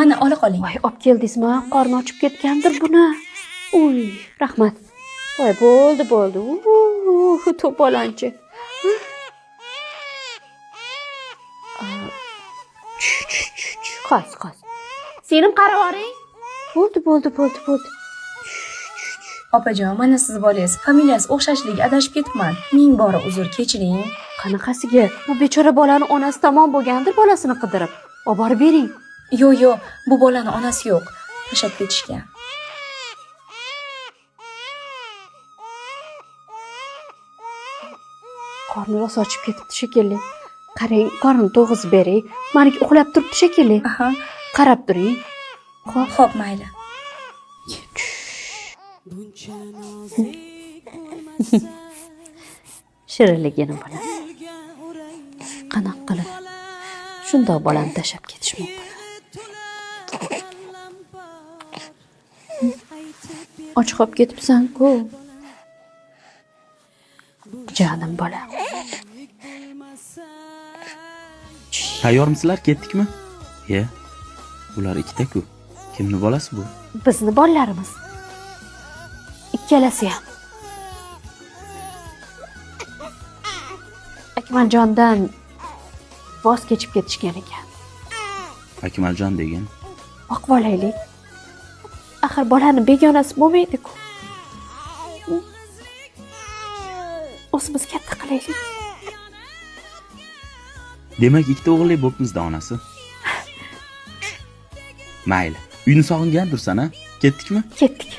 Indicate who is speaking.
Speaker 1: Mana ola qoling.
Speaker 2: Voy, olib keldingizmi? Qorni ochib ketgandir buni. Uy, rahmat. Voy, bo'ldi. To'polonchi. Qos. Senim qaravoring. Bo'ldi.
Speaker 1: Opajon, mana siz bolangiz familiyasi o'xshashligi adashib ketibman. Ming bora uzr, kechiring.
Speaker 2: Qanaqasiga? Bu bechora bolani onasi tomon bo'lgandir, bolasini qidirib. Olib borib bering.
Speaker 1: Yo'q, bu bolani onasi yo'q. Tashlab ketishgan.
Speaker 2: Qorni rosa ochib ketibdi shekilli. Qarang, qornini to'g'izib bering. Meniki uxlab turibdi shekilli.
Speaker 1: Aha,
Speaker 2: Qarab turing.
Speaker 1: xo'p, mayli.
Speaker 2: Shirinligini bola. Qanaqa qilib shundoq bolani tashlab ketish mumkin? Och qolib ketibsan-ku. Jonim bola.
Speaker 3: Tayyormisizlar, ketdikmi? Ular ikkita-ku. Kimni bolasi bu?
Speaker 2: Bizni bolalarimiz. Ikkalasi ham. Akmaljondan voz kechib ketishgan ekan.
Speaker 3: Akmaljon degan.
Speaker 2: Boqib olaylik. Axir bolani begonasi bo'lmaydi-ku. O'zimiz katta qilaylik.
Speaker 3: Demak, ikkita o'g'illik bo'pmizda onasi. Mayli. Uyni sog'ingandirsan-a? Ketdikmi?
Speaker 2: Ketdik.